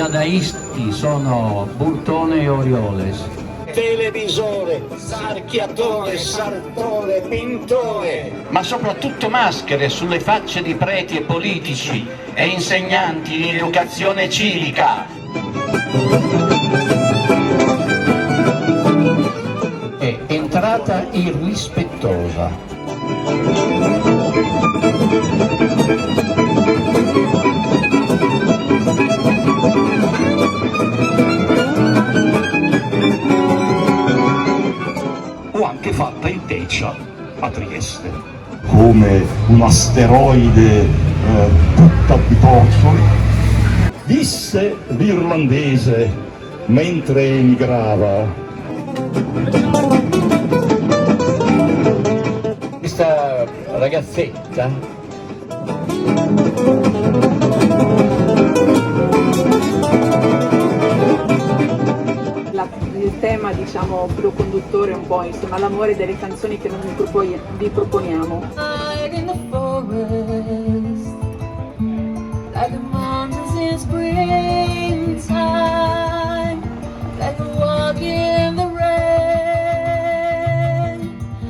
dadaisti sono Burtone e Orioles. Televisore, sarchiatore, sartore, pintore, Ma soprattutto maschere sulle facce di preti e politici e insegnanti di educazione civica. È entrata irrispettosa. o anche fatta in Tecia a Trieste. Come un asteroide tutta di torso. Disse l'irlandese mentre emigrava. Questa ragazzetta il tema, diciamo, filo conduttore un po', insomma, l'amore delle canzoni che noi vi proponiamo.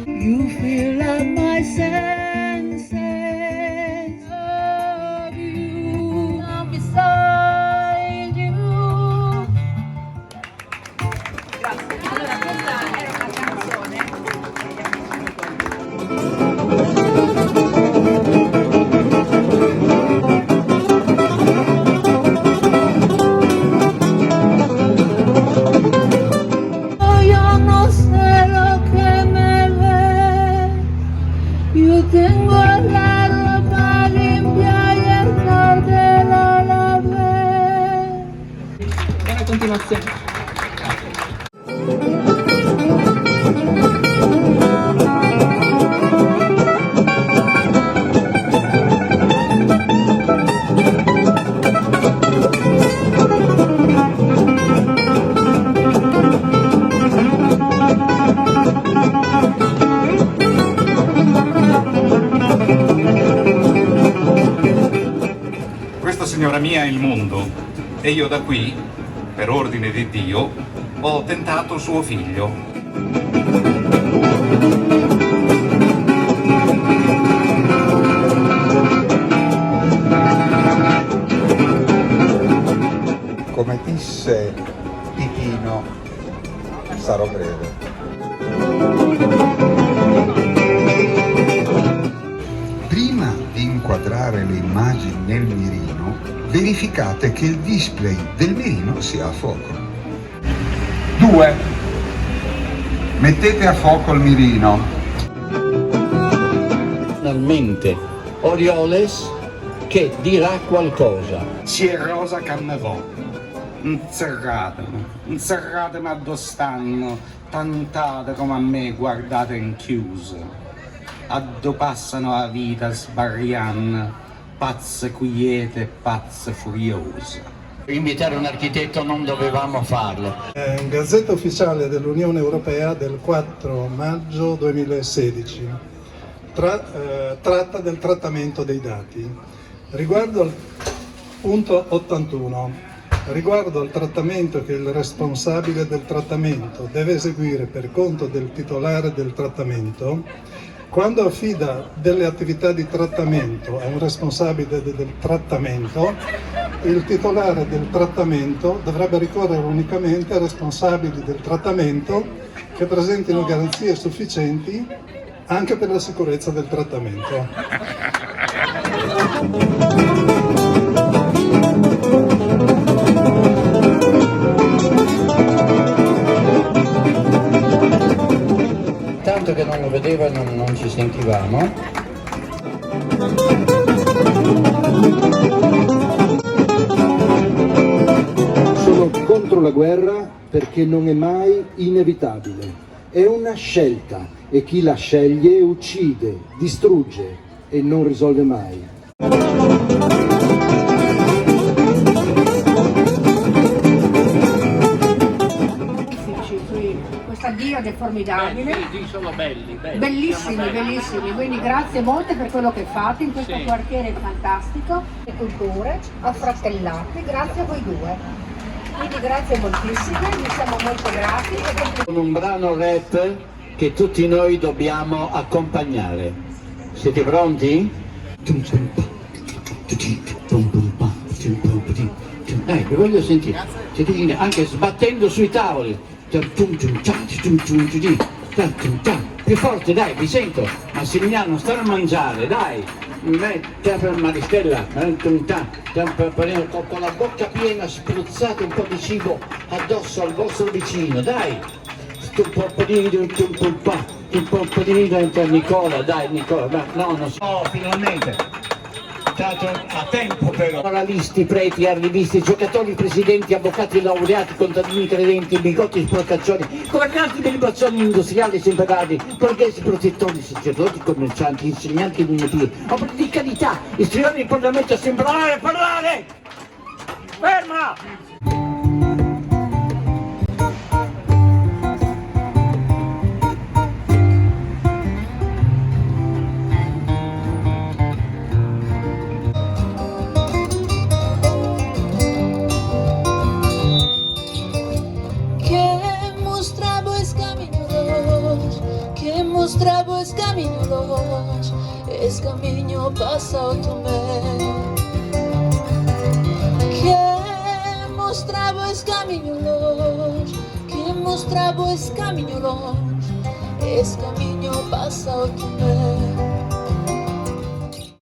You feel like my senses of you. I'm beside you. Grazie. Allora, questa era una canzone. Yo no sé lo que me ve. Yo tengo la ropa limpia y el tarde la lavé. Buona continuazione. Questa, signora mia, è il mondo, e io da qui, per ordine di Dio, ho tentato suo figlio. Come disse Pipino, sarò breve. Prima di inquadrare le immagini nel mirino, verificate che il display del mirino sia a fuoco. 2. Mettete a fuoco il mirino. Finalmente Orioles che dirà qualcosa. C'è Rosa Cannavò, inserratemi addostanno, tantate come a me guardate in chiuso. Addo passano la vita sbarrianna, pazze quiete, pazze furiose. Invitare un architetto non dovevamo farlo. Gazzetta Ufficiale dell'Unione Europea del 4 maggio 2016 tratta del trattamento dei dati. Riguardo al punto 81, riguardo al trattamento che il responsabile del trattamento deve eseguire per conto del titolare del trattamento, quando affida delle attività di trattamento a un responsabile del trattamento, il titolare del trattamento dovrebbe ricorrere unicamente a responsabili del trattamento che presentino garanzie sufficienti anche per la sicurezza del trattamento. Tanto che non lo vedevo e non ci sentivamo. Sono contro la guerra perché non è mai inevitabile. È una scelta e chi la sceglie uccide, distrugge e non risolve mai. Questa Diade formidabile, Sono belli. bellissimi, bellissimi, quindi grazie molte per quello che fate in questo quartiere fantastico. E culture, affratellate, grazie a voi due. Quindi grazie moltissime, vi siamo molto grati e complimenti. Con un brano rap che tutti noi dobbiamo accompagnare. Siete pronti? Vi voglio sentire. Siete anche sbattendo sui tavoli. Più forte, dai, vi sento. Massimiliano, stare a mangiare, dai. Maristella, con la bocca piena, spruzzate un po' di cibo addosso al vostro vicino, dai. Nicola, dai, Nicola, no, non so, finalmente. A tempo però. Moralisti, preti, arrivisti, giocatori, presidenti, avvocati, laureati, contadini, credenti, bigotti, sporcaccioni, governanti delle nazioni industriali, semperati, borghesi, protettori, sacerdoti, commercianti, insegnanti, lunedì, opere di carità, istrioni in Parlamento a sembrare, parlare! Ferma! Mostravo es camino los, es camino pasa otomé. Que mostravo es camino los, que mostravo es camino los, es camino pasa otomé.